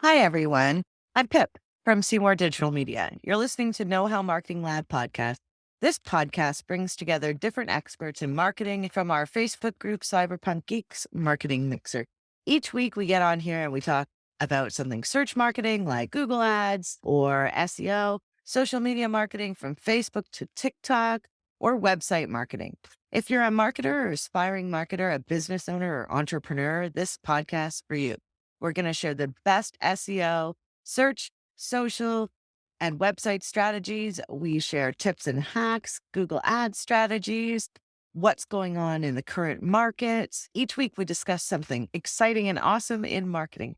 Hi, everyone. I'm Pip from Seymour Digital Media. You're listening to KnowHow Marketing Lab podcast. This podcast brings together different experts in marketing from our Facebook group, Cyberpunk Geeks Marketing Mixer. Each week, we get on here and we talk about something search marketing like Google Ads or SEO, social media marketing from Facebook to TikTok, or website marketing. If you're a marketer or aspiring marketer, a business owner or entrepreneur, this podcast is for you. We're going to share the best SEO, search, social, and website strategies. We share tips and hacks, Google Ads strategies, what's going on in the current markets. Each week, we discuss something exciting and awesome in marketing.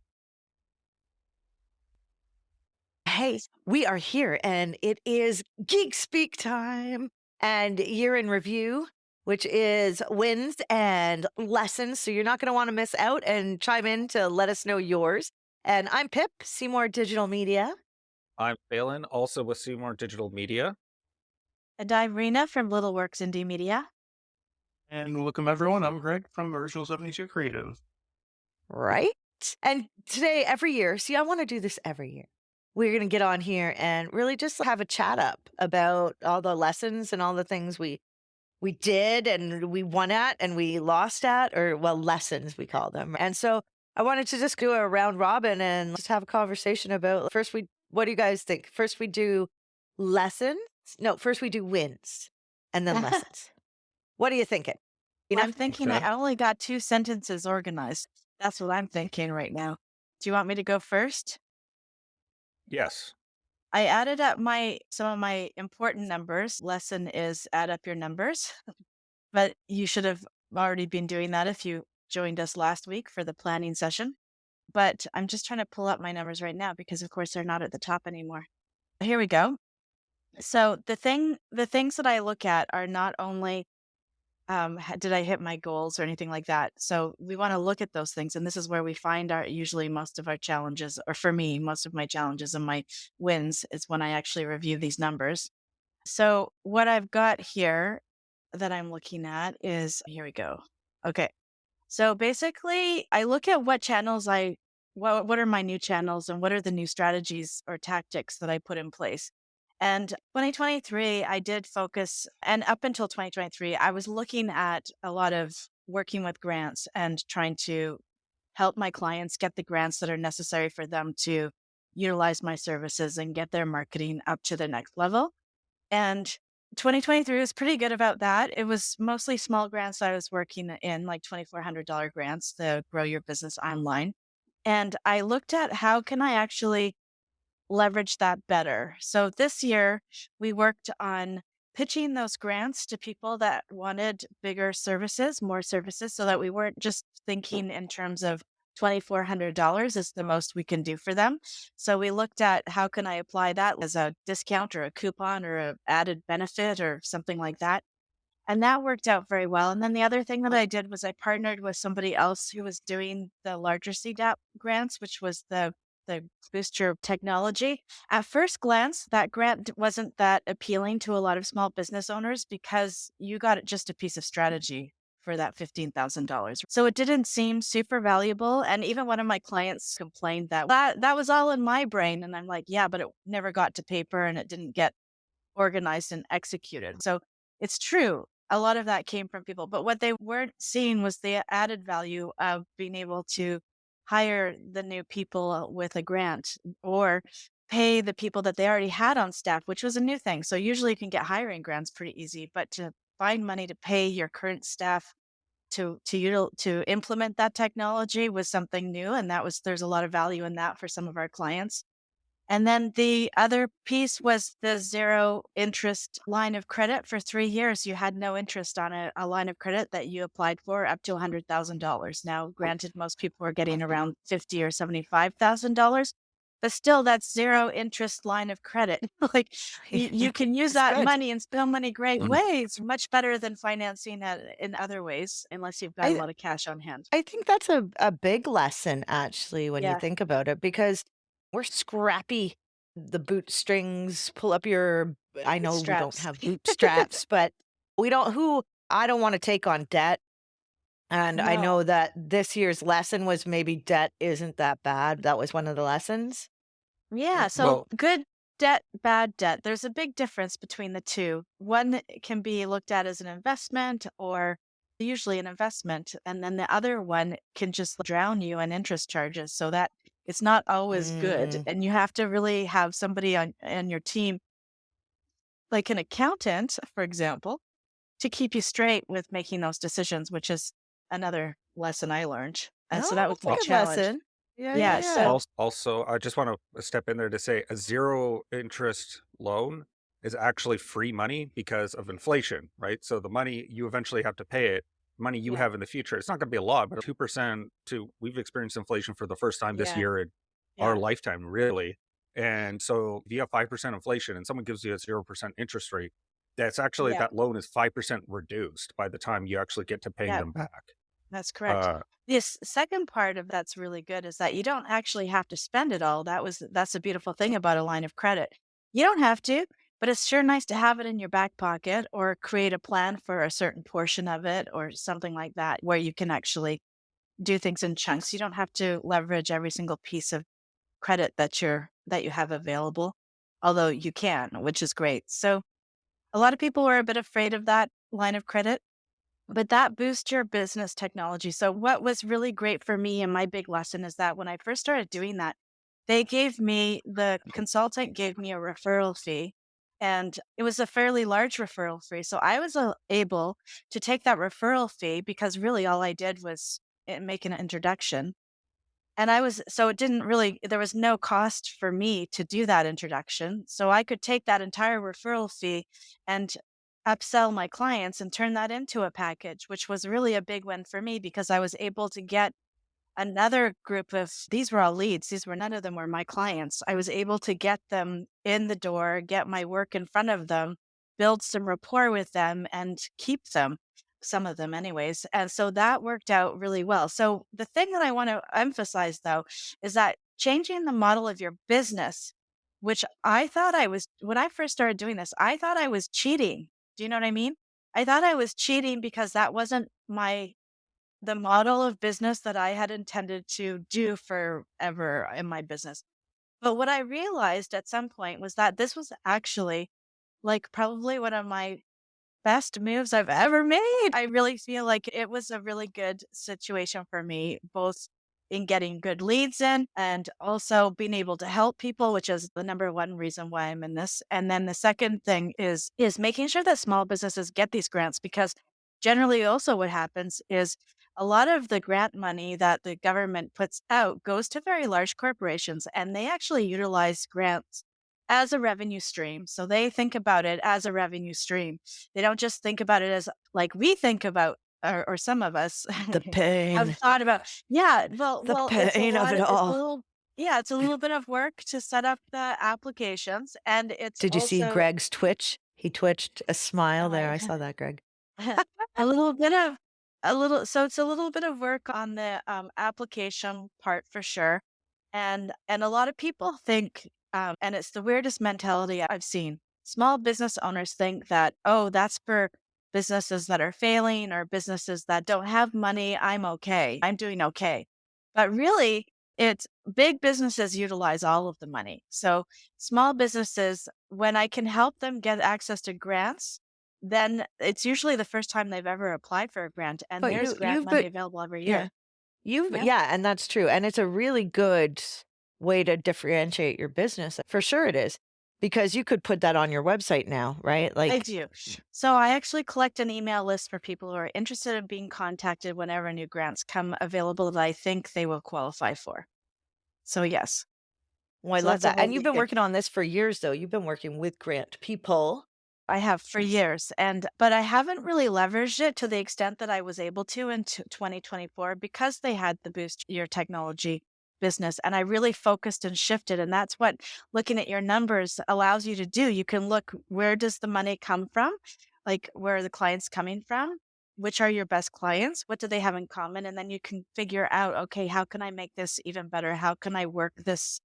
Hey, we are here and it is Geek Speak time and year in review, which is wins and lessons. So you're not going to want to miss out and chime in to let us know yours. And I'm Pip, Seymour Digital Media. I'm Phelan, also with Seymour Digital Media. And I'm Rena from Little Works Indie Media. And welcome everyone. I'm Greg from Original 72 Creative. Right. And today, every year, see, I want to do this every year. We're going to get on here and really just have a chat up about all the lessons and all the things we did and we won at and we lost at, or well, lessons we call them. And so I wanted to just do a round robin and just have a conversation about what do you guys think? First we do lessons. No, first we do wins and then lessons. What are you thinking? I'm thinking Okay. I only got 2 sentences organized. That's what I'm thinking right now. Do you want me to go first? Yes. I added up some of my important numbers. Lesson is add up your numbers. But you should have already been doing that if you joined us last week for the planning session. But I'm just trying to pull up my numbers right now because of course they're not at the top anymore. Here we go. So the things that I look at are not only did I hit my goals or anything like that? So we want to look at those things, and this is where we find our usually most of our challenges, or for me, most of my challenges and my wins is when I actually review these numbers. So what I've got here that I'm looking at is here we go. Okay, so basically, I look at what are my new channels and what are the new strategies or tactics that I put in place. And 2023, I did focus, and up until 2023, I was looking at a lot of working with grants and trying to help my clients get the grants that are necessary for them to utilize my services and get their marketing up to the next level. And 2023 was pretty good about that. It was mostly small grants I was working in, like $2,400 grants to grow your business online. And I looked at how can I actually leverage that better. So this year we worked on pitching those grants to people that wanted bigger services, more services, so that we weren't just thinking in terms of $2,400 is the most we can do for them. So we looked at how can I apply that as a discount or a coupon or a added benefit or something like that. And that worked out very well. And then the other thing that I did was I partnered with somebody else who was doing the larger CDAP grants, which was the Boost Your Technology. At first glance, that grant wasn't that appealing to a lot of small business owners because you got just a piece of strategy for that $15,000. So it didn't seem super valuable. And even one of my clients complained that was all in my brain. And I'm like, yeah, but it never got to paper and it didn't get organized and executed. So it's true. A lot of that came from people, but what they weren't seeing was the added value of being able to hire the new people with a grant or pay the people that they already had on staff, which was a new thing. So usually you can get hiring grants pretty easy, but to find money to pay your current staff to implement that technology was something new, and there's a lot of value in that for some of our clients. And then the other piece was the zero interest line of credit for 3 years. You had no interest on a line of credit that you applied for up to $100,000. Now, granted, most people are getting around $50,000 or $75,000, but still that's zero interest line of credit. Like you can use It's that good. money in so many great ways, much better than financing in other ways, unless you've got a I, lot of cash on hand. I think that's a big lesson, actually, when you Yeah. think about it, because we're scrappy. The bootstrings, pull up your, I know we don't Straps. have bootstraps, but I don't want to take on debt. And I No. know that this year's lesson was maybe debt isn't that bad. That was one of the lessons. Yeah. So Well, good debt, bad debt. There's a big difference between the two. One can be looked at as an investment or usually an investment. And then the other one can just drown you in interest charges. So that it's not always good. Mm. And you have to really have somebody on your team, like an accountant, for example, to keep you straight with making those decisions, which is another lesson I learned. And so Oh, that was that's a my al- good challenge. lesson. Yeah, yeah, Yeah. yeah. So also, I just want to step in there to say a zero interest loan is actually free money because of inflation, right? So the money you eventually have to pay it, money you yeah, have in the future, it's not going to be a lot, but 2% to we've experienced inflation for the first time this yeah, year in our yeah, lifetime, really. And so if you have 5% inflation and someone gives you a 0% interest rate, that's actually yeah, that loan is 5% reduced by the time you actually get to paying yeah. them back. That's correct. Uh, This second part of that's really good is that you don't actually have to spend it all. That's a beautiful thing about a line of credit. You don't have to, but it's sure nice to have it in your back pocket or create a plan for a certain portion of it or something like that where you can actually do things in chunks. You don't have to leverage every single piece of credit that you have available, although you can, which is great. So a lot of people are a bit afraid of that line of credit, but that boosts your business technology. So what was really great for me and my big lesson is that when I first started doing that, the consultant gave me a referral fee, and it was a fairly large referral fee. So I was able to take that referral fee because really all I did was make an introduction. And so it didn't really, there was no cost for me to do that introduction. So I could take that entire referral fee and upsell my clients and turn that into a package, which was really a big win for me because I was able to get another group of these were all leads. None of them were my clients. I was able to get them in the door, get my work in front of them, build some rapport with them, and keep them, some of them, anyways. And so that worked out really well. So the thing that I want to emphasize, though, is that changing the model of your business, which I thought I was, when I first started doing this, I thought I was cheating. Do you know what I mean? I thought I was cheating because that wasn't the model of business that I had intended to do forever in my business. But what I realized at some point was that this was actually like probably one of my best moves I've ever made. I really feel like it was a really good situation for me, both in getting good leads in and also being able to help people, which is the number one reason why I'm in this. And then the second thing is making sure that small businesses get these grants because generally also what happens is a lot of the grant money that the government puts out goes to very large corporations and they actually utilize grants as a revenue stream. So they think about it as a revenue stream. They don't just think about it as like we think about, or some of us The have pain, thought about. Yeah, the it's a pain of lot. it It's a all. little. Yeah, it's a little bit of work to set up the applications, and it's Did you see also Greg's twitch? He twitched a smile there. I uh, saw that, Greg. a little bit of a little. So it's a little bit of work on the application part for sure, and a lot of people think, and it's the weirdest mentality I've seen. Small business owners think that, oh, that's for businesses that are failing or businesses that don't have money. I'm okay. I'm doing okay. But really, it's big businesses utilize all of the money. So small businesses, when I can help them get access to grants, then it's usually the first time they've ever applied for a grant, and But there's you grant you've money been available every yeah. year. You've Yeah, yeah, and that's true, and it's a really good way to differentiate your business. For sure it is, because you could put that on your website now, right? I Like, do. So I actually collect an email list for people who are interested in being contacted whenever new grants come available that I think they will qualify for. So yes. oh, I So love that's a that, and you've really been good. working on this for years, though. You've been working with grant people. I have for years, but I haven't really leveraged it to the extent that I was able to in 2024 because they had the boost your technology business, and I really focused and shifted, and that's what looking at your numbers allows you to do. You can look, where does the money come from, like where are the clients coming from, which are your best clients, what do they have in common, and then you can figure out, okay, how can I make this even better, how can I work this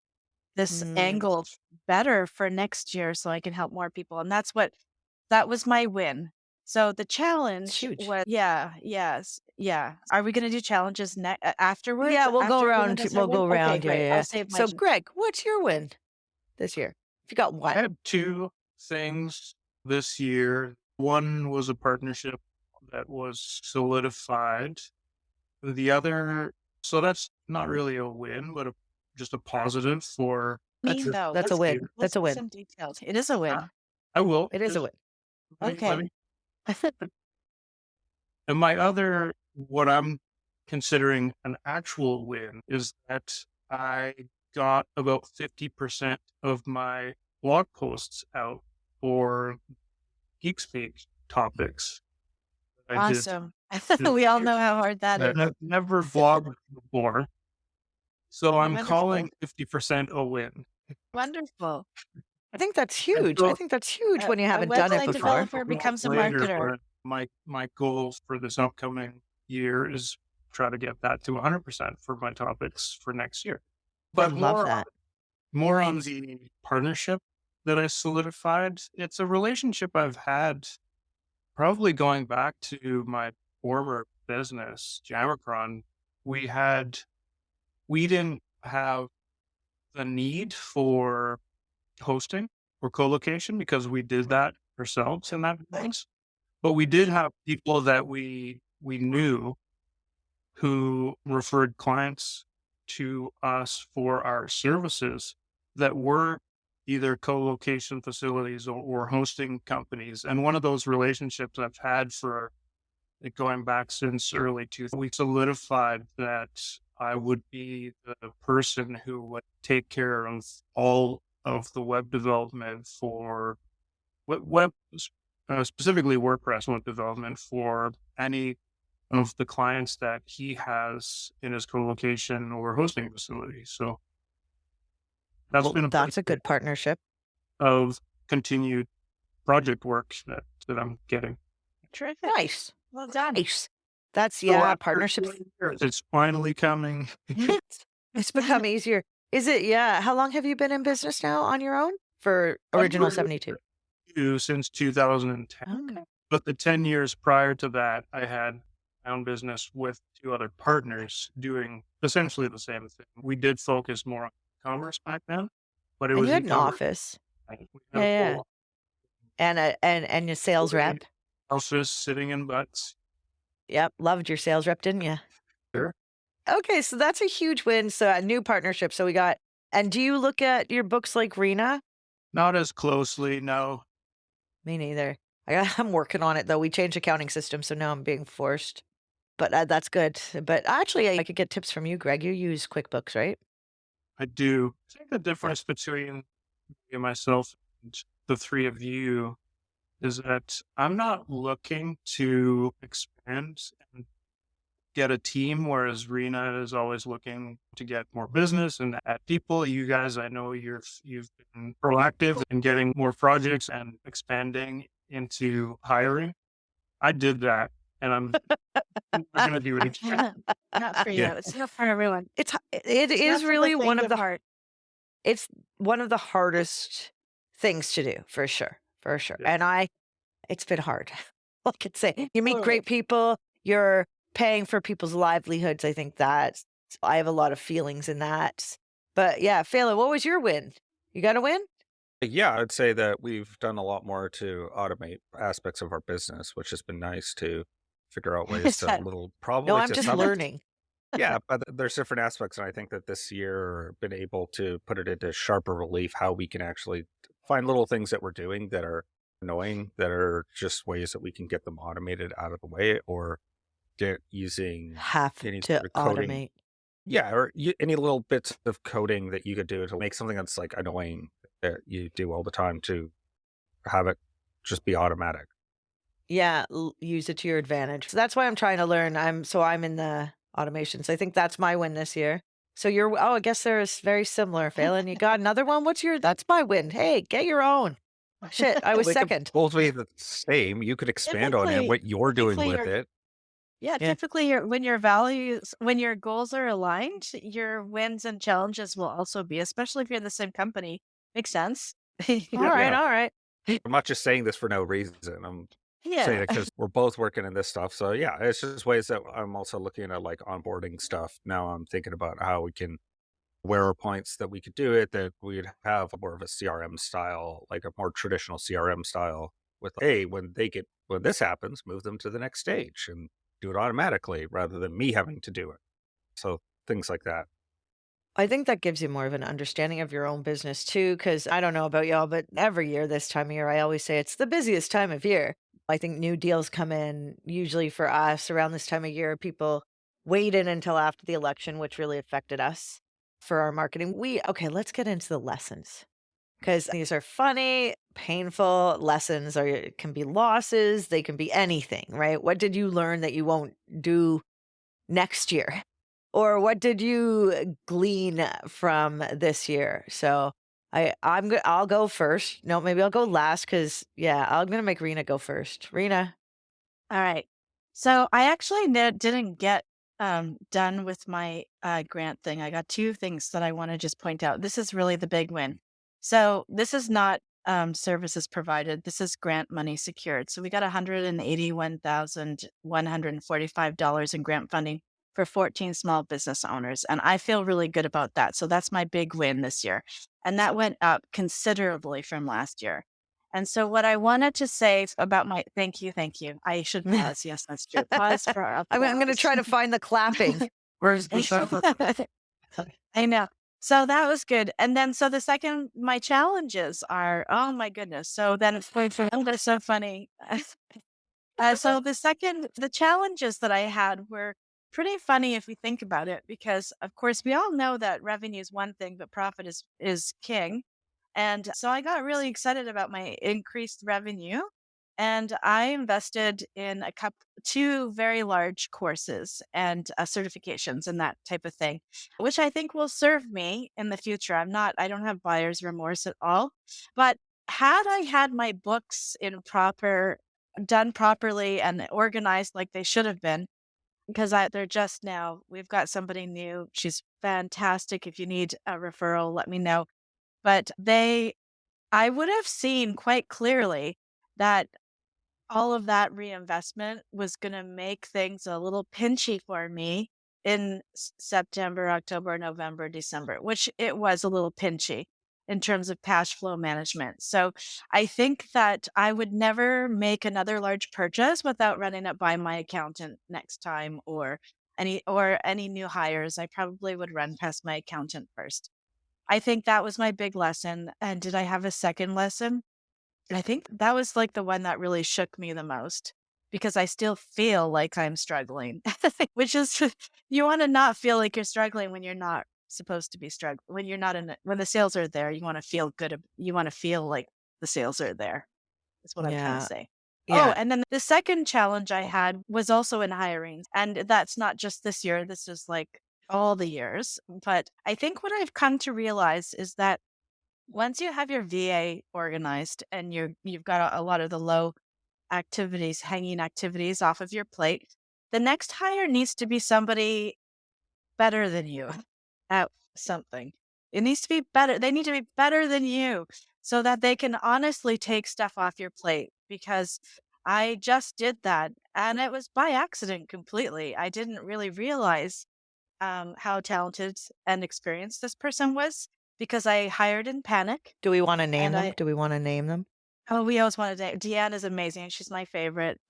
Mm. angle better for next year so I can help more people. And that was my win. So the It's challenge huge. was, yeah. Are we going to do challenges afterwards? Yeah, we'll go After everyone around. does their We'll win? go Okay, around. Yeah, great. yeah, I'll yeah. save my. So, Greg, what's your win this year? If you got I one. had two things this year. One was a partnership that was solidified. The other, so that's not really a win, but just a positive for That's Mean though. that's a Let's win. let's That's a get win. some details. It is a uh, win. I will. It is a Just win. let Okay. me. And my other, what I'm considering an actual win is that I got about 50% of my blog posts out for Geekspeak topics. I did. Awesome. We all know how hard that is. I've never vlogged before, so I'm Wonderful. calling 50% a win. Wonderful. I think that's And huge. I so think that's huge when you A haven't done it website before. developer becomes a later, marketer. my goals for this upcoming year is try to get that to 100% for my topics for next year. I But love that. more on the partnership that I solidified. It's a relationship I've had probably going back to my former business, Jamacron. We didn't have the need for hosting or co-location because we did that ourselves in that place. But we did have people that we knew who referred clients to us for our services that were either co-location facilities or hosting companies. And one of those relationships I've had for going back since early 2000, we solidified that I would be the person who would take care of all of the web development for specifically WordPress web development for any of the clients that he has in his co-location or hosting facility. So that's Well, been a that's a big good partnership. of continued project work that I'm getting. Terrific. Nice. Well done. Nice. That's, So yeah, after partnerships. 20 years, it's finally coming. It's become easier. Is it? Yeah. How long have you been in business now on your own for Original I've been 72? since 2010. Okay. But the 10 years prior to that, I had my own business with two other partners doing essentially the same thing. We did focus more on commerce back then, but it And was you had an e-commerce. office. We Yeah, had a yeah. full And your sales rep. office sitting in butts. Yep. Loved your sales rep, didn't you? Sure. Okay. So that's a huge win. So a new partnership. So we got, and do you look at your books like Rena? Not as closely, no. Me neither. I'm working on it though. We changed accounting system. So now I'm being forced. But that's good. But actually, I could get tips from you, Greg. You use QuickBooks, right? I do. I think the difference between me and myself and the three of you is that I'm not looking to expand and get a team, whereas Rena is always looking to get more business and add people. You guys, I know you've been proactive in getting more projects and expanding into hiring. I did that, and I'm going to do it again. Not for you. Yeah. It's not for everyone. It It's is not for really the one faint of the heart. it's one of the hardest things to do for sure. Yeah. And it's been hard. I could say you meet Totally. great people, you're paying for people's livelihoods. I think I have a lot of feelings in that. But yeah, Phelan, what was your win? You got a win? Yeah, I'd say that we've done a lot more to automate aspects of our business, which has been nice to figure out ways to probably No, I'm to just some learning. yeah, but there's different aspects, and I think that this year been able to put it into sharper relief how we can actually find little things that we're doing that are annoying, that are just ways that we can get them automated out of the way, or get using Have any to sort of coding. automate. Yeah, or any little bits of coding that you could do to make something that's like annoying that you do all the time to have it just be automatic. Yeah, use it to your advantage. So that's why I'm trying to learn. I'm in the automations. I think that's my win this year. So I guess they're very similar, Phelan. You got another one? That's my win. Hey, get your own. Shit, I was They could second. both be the same. You could expand on it, what you're doing typically with it. Yeah, Yeah. typically when your goals are aligned, your wins and challenges will also be, especially if you're in the same company. Makes sense. All right, Yeah. all right. I'm not just saying this for no reason. say Yeah. that because we're both working in this stuff. So yeah, it's just ways that I'm also looking at like onboarding stuff. Now I'm thinking about how we can where are points that we could do it that we'd have more of a CRM style, like a more traditional CRM style with, hey, when this happens, move them to the next stage and do it automatically rather than me having to do it. So things like that. I think that gives you more of an understanding of your own business too, because I don't know about y'all, but every year this time of year, I always say it's the busiest time of year. I think new deals come in usually for us around this time of year. People waited until after the election, which really affected us for our marketing. Okay, let's get into the lessons because these are funny, painful lessons, or it can be losses, they can be anything, right? What did you learn that you won't do next year? Or what did you glean from this year? So I'll go first. No, maybe I'll go last because yeah, I'm gonna make Rena go first. Rena, All right. So I actually didn't get done with my grant thing. I got two things that I want to just point out. This is really the big win. So this is not services provided. This is grant money secured. So we got $181,145 in grant funding for 14 small business owners, and I feel really good about that. So that's my big win this year, and that went up considerably from last year. And so what I wanted to say about my thank you. I should pause. Yes, that's true. Pause for I'm gonna applause. try to find the clapping. Where's the sound? I know. So that was good. And then so the second my challenges are, oh my goodness. So then it's they're so funny. So the challenges that I had were pretty funny if we think about it, because of course we all know that revenue is one thing, but profit is king. And so I got really excited about my increased revenue, and I invested in two very large courses and certifications and that type of thing, which I think will serve me in the future. I don't have buyer's remorse at all, but had I had my books done properly and organized like they should have been, because they're just now, we've got somebody new. She's fantastic. If you need a referral, let me know. But I would have seen quite clearly that all of that reinvestment was gonna make things a little pinchy for me in September, October, November, December, which it was a little pinchy in terms of cash flow management. So I think that I would never make another large purchase without running it by my accountant next time, or any new hires. I probably would run past my accountant first. I think that was my big lesson. And did I have a second lesson? I think that was like the one that really shook me the most, because I still feel like I'm struggling, which is you want to not feel like you're struggling when you're not supposed to be struggling. When you're not when the sales are there, you want to feel good. You want to feel like the sales are there. That's what I'm trying to Yeah, say. Oh, yeah. and then the second challenge I had was also in hiring. And that's not just this year, this is like all the years. But I think what I've come to realize is that once you have your VA organized and you've got a lot of the low hanging activities off of your plate, the next hire needs to be somebody better than you at something. It needs to be better. They need to be better than you so that they can honestly take stuff off your plate. Because I just did that and it was by accident completely. I didn't really realize how talented and experienced this person was, because I hired in panic. Do we want to name And them? Do we want to name them? oh, we always wanted to. Deanne is amazing. She's my favorite.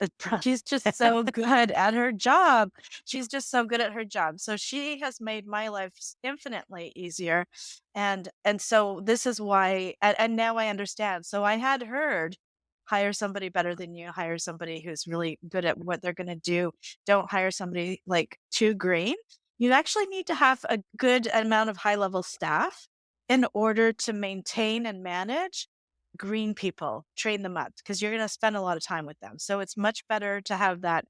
She's just so good at her job. She's just so good at her job. So she has made my life infinitely easier. And so this is why, and now I understand. So I had heard, hire somebody better than you, hire somebody who's really good at what they're going to do. Don't hire somebody like too green. You actually need to have a good amount of high level staff in order to maintain and manage green people, train them up, because you're going to spend a lot of time with them. So it's much better to have that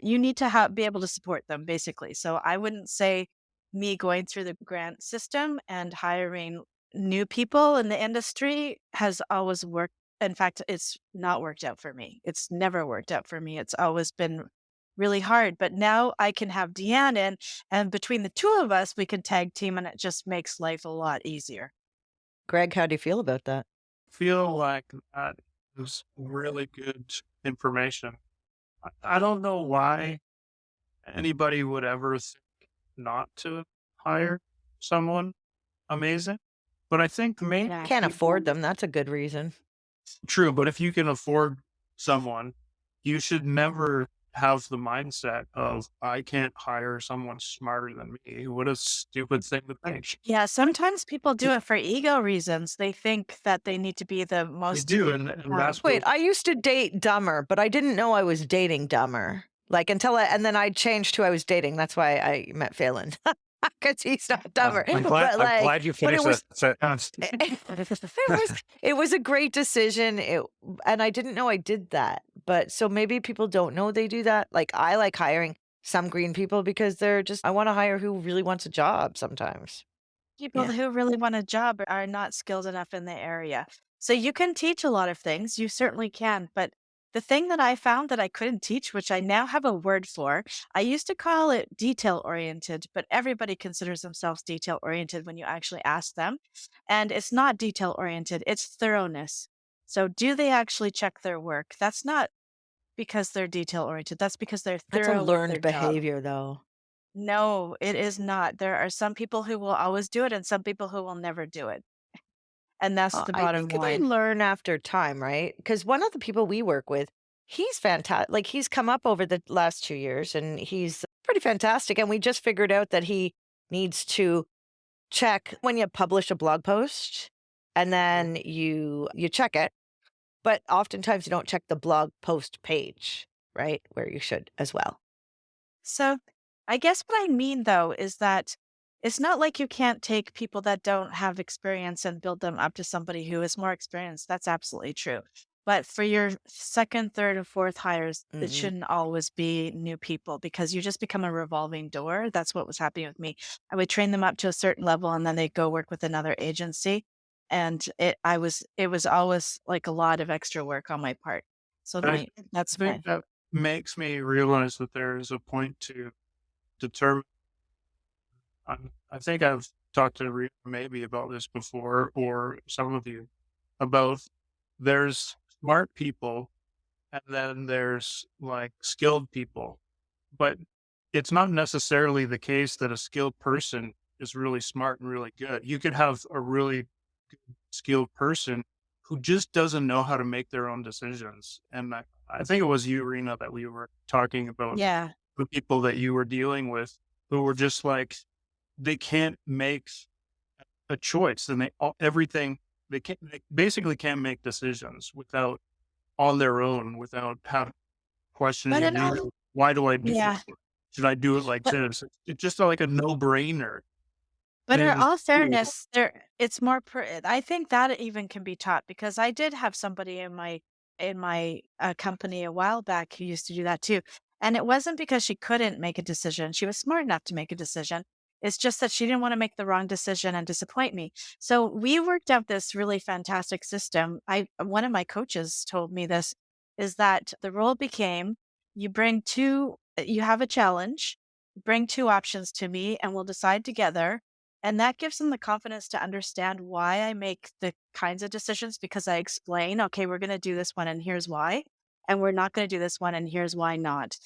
you need to be able to support them, basically. So I wouldn't say me going through the grant system and hiring new people in the industry has always worked. In fact, it's not worked out for me. It's never worked out for me. It's always been really hard. But now I can have Deanne in, and between the two of us, we can tag team, and it just makes life a lot easier. Greg, how do you feel about that? Feel like that is really good information. I don't know why anybody would ever think not to hire someone amazing, but I think maybe Can't afford people them. That's a good reason. true, but if you can afford someone, you should never have the mindset of I can't hire someone smarter than me. What a stupid thing to think. Yeah, sometimes people do it for ego reasons. They think that they need to be the You most do, and that's Wait, what I used to date dumber, but I didn't know I was dating dumber. Like and then I changed who I was dating. That's why I met Phelan. Because he's not dumber. I'm glad. But I'm like, glad you but it finished was that sentence. it was a great decision. And I didn't know I did that. But so maybe people don't know they do that. Like I like hiring some green people because they're just I want to hire who really wants a job sometimes. people Yeah. who really want a job are not skilled enough in the area. So you can teach a lot of things. You certainly can. But the thing that I found that I couldn't teach, which I now have a word for, I used to call it detail oriented, but everybody considers themselves detail oriented when you actually ask them. And it's not detail oriented, it's thoroughness. So do they actually check their work? That's not because they're detail oriented. That's because they're That's a thorough with their learned job. behavior though. No, it is not. There are some people who will always do it and some people who will never do it. And that's the I bottom think they line. learn after time, right? Because one of the people we work with, he's fantastic. Like he's come up over the last 2 years and he's pretty fantastic. And we just figured out that he needs to check when you publish a blog post and then you check it. But oftentimes you don't check the blog post page, right? Where you should as well. So, I guess what I mean though is that it's not like you can't take people that don't have experience and build them up to somebody who is more experienced. That's absolutely true. But for your second, third, and fourth hires, it Mm-mm. shouldn't always be new people because you just become a revolving door. That's what was happening with me. I would train them up to a certain level and then they'd go work with another agency. And it was always like a lot of extra work on my part. So I that's think fine. that makes me realize that there is a point to determine. I think I've talked to Rita maybe about this before, or some of you, about there's smart people and then there's like skilled people. But it's not necessarily the case that a skilled person is really smart and really good. You could have a really skilled person who just doesn't know how to make their own decisions. And I think it was you, Rena, that we were talking about Yeah. the people that you were dealing with who were just like, they can't make a choice and everything, they basically can't make decisions without on their own, without having But questioning in all, you. Why do I do yeah. this? Should I do it like But this? It's just like a no brainer. But in And all fairness, it's more I think that even can be taught because I did have somebody in my company a while back who used to do that too. And it wasn't because she couldn't make a decision. She was smart enough to make a decision. It's just that she didn't want to make the wrong decision and disappoint me. So we worked out this really fantastic system. I One of my coaches told me this is that the role became you have a challenge, bring two options to me and we'll decide together, and that gives them the confidence to understand why I make the kinds of decisions because I explain, okay, we're going to do this one and here's why. And we're not going to do this one and here's why not.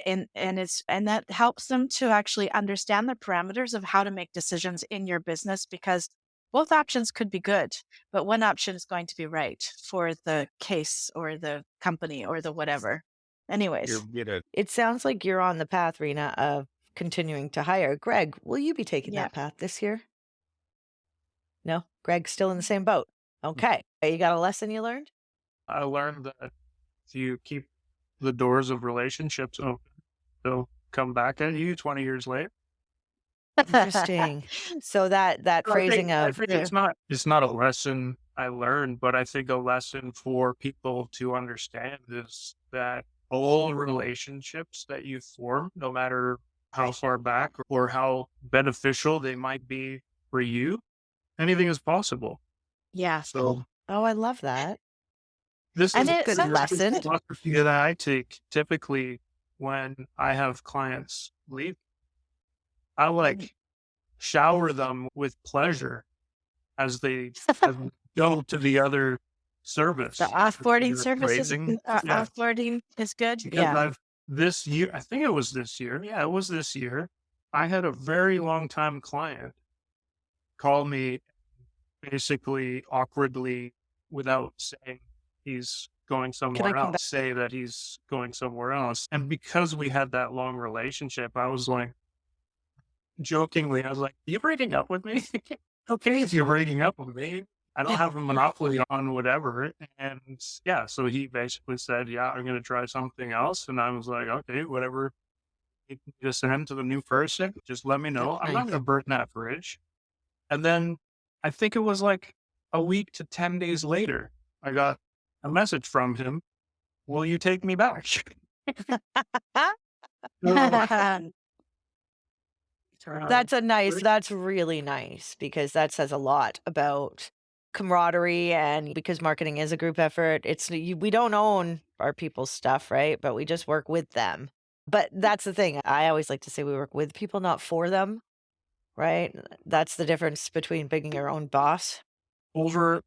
And that helps them to actually understand the parameters of how to make decisions in your business because both options could be good, but one option is going to be right for the case or the company or the whatever. You're Anyways, muted. It sounds like you're on the path, Rena, of continuing to hire. Greg, will you be taking yeah. that path this year? No? Greg's still in the same boat. Okay. You got a lesson you learned? I learned that if you keep the doors of relationships open, they'll come back at you 20 years later. Interesting. So that phrasing I of think it's not a lesson I learned, but I think a lesson for people to understand is that all relationships that you form, no matter how far back or how beneficial they might be for you, anything is possible. Yeah. So oh, I love that. this And is it Good some lesson. philosophy that I take typically when I have clients leave. I like shower them with pleasure as they go to the other service. The offboarding You're services, phrasing. Yeah. offboarding is good. Because Yeah. I've this year, I think it was this year. Yeah, it was this year. I had a very long time client call me basically awkwardly without saying he's going Can I somewhere come else, back? say that he's going somewhere else. And because we had that long relationship, I was like, jokingly, I was like, you breaking up with me? Okay, if you're breaking up with me, I don't have a monopoly on whatever. And yeah, so he basically said, yeah, I'm going to try something else. And I was like, okay, whatever you can just send to the new person, just let me know. That's I'm not nice. going to burn that bridge. And then I think it was like a week to 10 days later, I got a message from him. Will you take me back? So, That's a nice, Great. that's really nice because that says a lot about camaraderie. And because marketing is a group effort, we don't own our people's stuff, right? But we just work with them. But that's the thing. I always like to say we work with people, not for them, right? That's the difference between being your own boss. over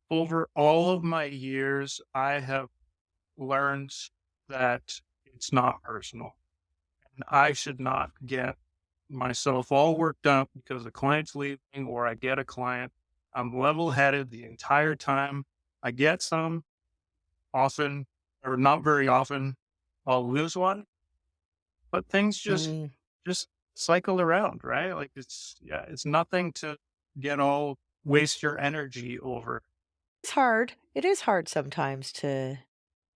all of my years, I have learned that it's not personal. And I should not get myself all worked up because the client's leaving or I get a client. I'm level headed the entire time. I get some often or not very often. I'll lose one, but things Mm. just cycle around, right? Like it's nothing to get all waste your energy over. It's hard. It is hard sometimes to,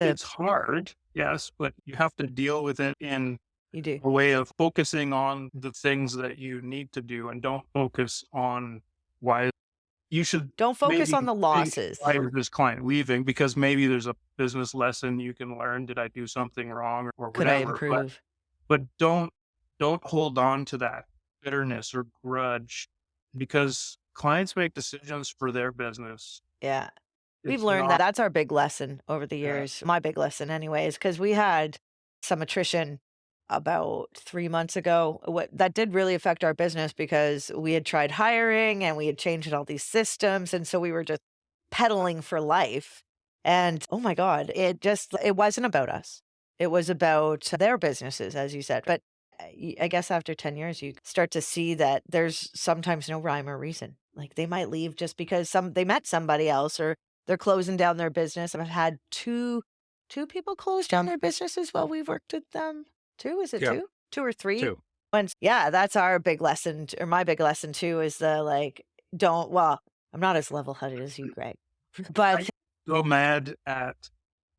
It's hard, yes, but you have to deal with it in you do. a way of focusing on the things that you need to do and don't focus on why you should Don't focus maybe on the think, losses. why is this client leaving? Because maybe there's a business lesson you can learn. Did I do something wrong or Could I whatever? improve? But don't hold on to that bitterness or grudge because clients make decisions for their business. Yeah. We've It's learned that. not That's our big lesson over the yeah. years. My big lesson, anyways, because we had some attrition about 3 months ago. That did really affect our business because we had tried hiring and we had changed all these systems. And so we were just pedaling for life. And oh my God, it wasn't about us. It was about their businesses, as you said. But I guess after 10 years, you start to see that there's sometimes no rhyme or reason. Like they might leave just because they met somebody else or they're closing down their business. I've had two people close down their businesses while we've worked with them. Two? Is it Yeah, two? Two or three? too. Yeah, that's our big lesson, or my big lesson too, is the like, I'm not as level headed as you, Greg, I but get so mad at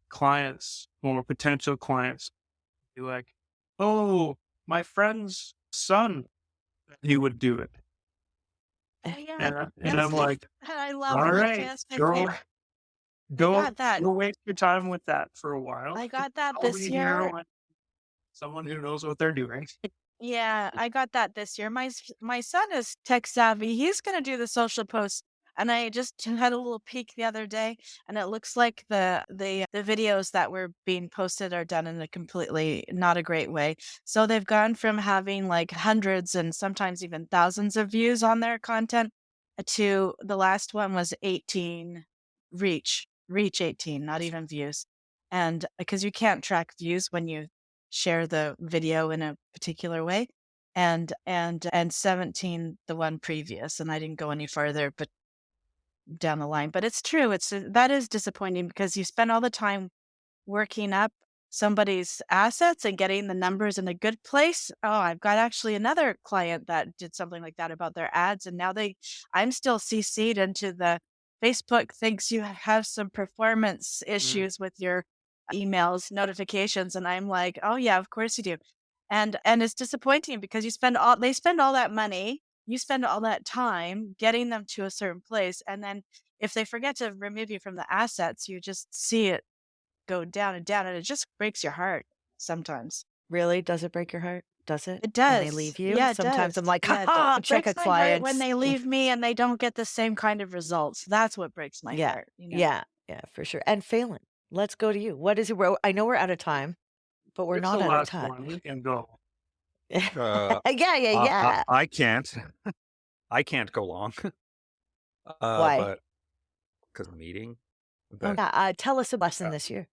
clients or potential clients. Be like, oh, my friend's son, he would do it. Oh, yeah. And Yes. I'm like, I love all that. right, Yes, my go, favorite. go, Got that. go waste your time with that for a while. I got that I'll this be here year. when someone who knows what they're doing. Yeah, I got that this year. My son is tech savvy. He's gonna do the social posts, and I just had a little peek the other day, and it looks like the videos that were being posted are done in a completely not a great way. So they've gone from having like hundreds and sometimes even thousands of views on their content to the last one was 18 reach 18, not even views. And because you can't track views when you share the video in a particular way, and 17 the one previous, and I didn't go any further but down the line. But it's true, that is disappointing because you spend all the time working up somebody's assets and getting the numbers in a good place. Oh, I've got actually another client that did something like that about their ads, and now I'm still CC'd into the Facebook thinks you have some performance issues with your emails notifications, and I'm like, oh yeah, of course you do. And it's disappointing because they spend all that money, you spend all that time getting them to a certain place, and then if they forget to remove you from the assets, you just see it go down and down, and it just breaks your heart sometimes. really, does it break your heart? Does it? It When they does. leave you? Yeah, it Sometimes I'm does. like, Yeah, it does. ha, It check a breaks my heart when client's. they leave me and they don't get the same kind of results. That's what breaks my Yeah, heart, yeah, for sure. And Phelan, let's go to you. What is it? I know we're out of time, but we're It's the not out of last touch. one. We can go. Uh, Yeah. I can't. I can't go long. Why? But because of the meeting, Oh, that yeah. Tell us a lesson uh, this year.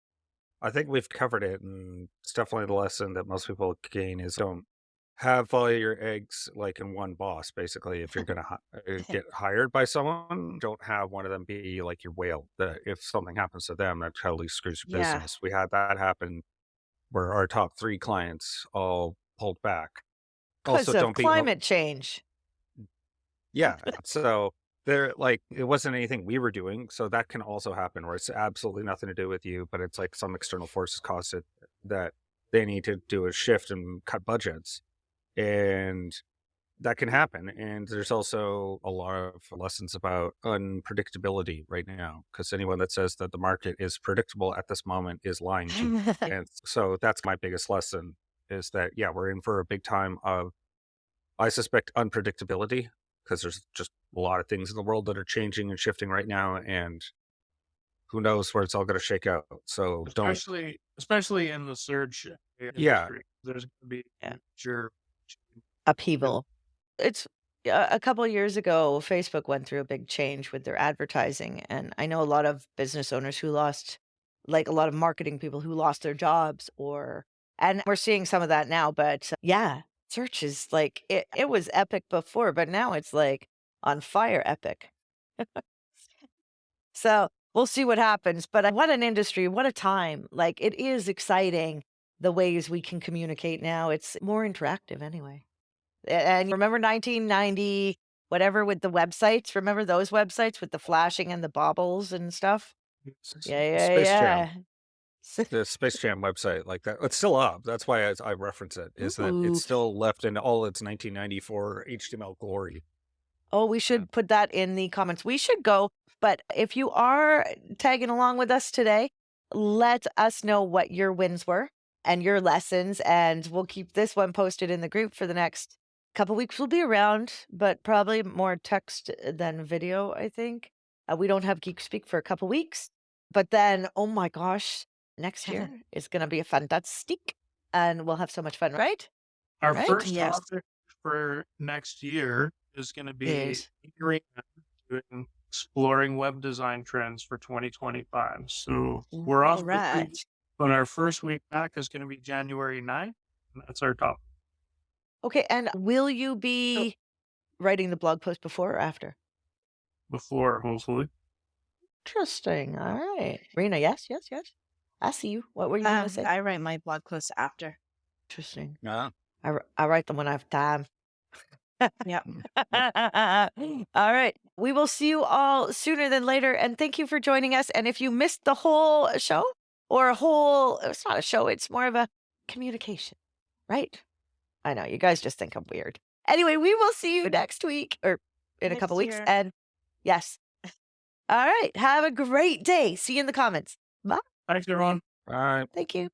I think we've covered it, and it's definitely the lesson that most people gain is don't have all your eggs like in one boss. Basically, if you're going to get hired by someone, don't have one of them be like your whale. That if something happens to them, that totally screws your Yeah. business. We had that happen where our top 3 clients all pulled back. Because Also, of don't be climate change. yeah. So there, like, it wasn't anything we were doing. So that can also happen where it's absolutely nothing to do with you, but it's like some external forces caused it that they need to do a shift and cut budgets. And that can happen. And there's also a lot of lessons about unpredictability right now, because anyone that says that the market is predictable at this moment is lying to you. And so that's my biggest lesson is that, yeah, we're in for a big time of, I suspect, unpredictability, because there's just a lot of things in the world that are changing and shifting right now. And who knows where it's all going to shake out. So don't, especially in the search yeah, industry. There's going to be Yeah. major Upheaval. It's a couple of years ago, Facebook went through a big change with their advertising. And I know a lot of business owners who lost, like a lot of marketing people who lost their jobs, and we're seeing some of that now. But yeah, search is like, it was epic before, but now it's like on fire epic. So we'll see what happens. But what an industry, what a time. Like it is exciting the ways we can communicate now. It's more interactive anyway. And remember 1990, whatever with the websites? Remember those websites with the flashing and the baubles and stuff? Yeah, yeah, Space Jam. yeah. The Space Jam website, like that, it's still up. That's why I reference it, is that Ooh. it's still left in all its 1994 HTML glory. Oh, we Yeah. should put that in the comments. We should go. But if you are tagging along with us today, let us know what your wins were and your lessons. And we'll keep this one posted in the group for the next couple weeks. We'll be around, but probably more text than video, I think. We don't have Geek Speak for a couple weeks. But then, oh my gosh, next year is going to be a fantastic. And we'll have so much fun, right? Our Right? first Yes. topic for next year is going to be Is doing exploring web design trends for 2025. So we're off All this right. week, but our first week back is going to be January 9th. And that's our topic. okay. And will you be writing the blog post before or after? Before, hopefully. Interesting. All right. Rena, yes, yes, yes. I see you. What were you going to say? I write my blog posts after. Interesting. Yeah. I write them when I have time. Yep. All right. We will see you all sooner than later. And thank you for joining us. And if you missed the whole show or it's not a show, it's more of a communication, right? I know you guys just think I'm weird. Anyway, we will see you next week or in a couple Next weeks. year. And yes. All right. Have a great day. See you in the comments. Bye. Thanks, everyone. All right. Thank you.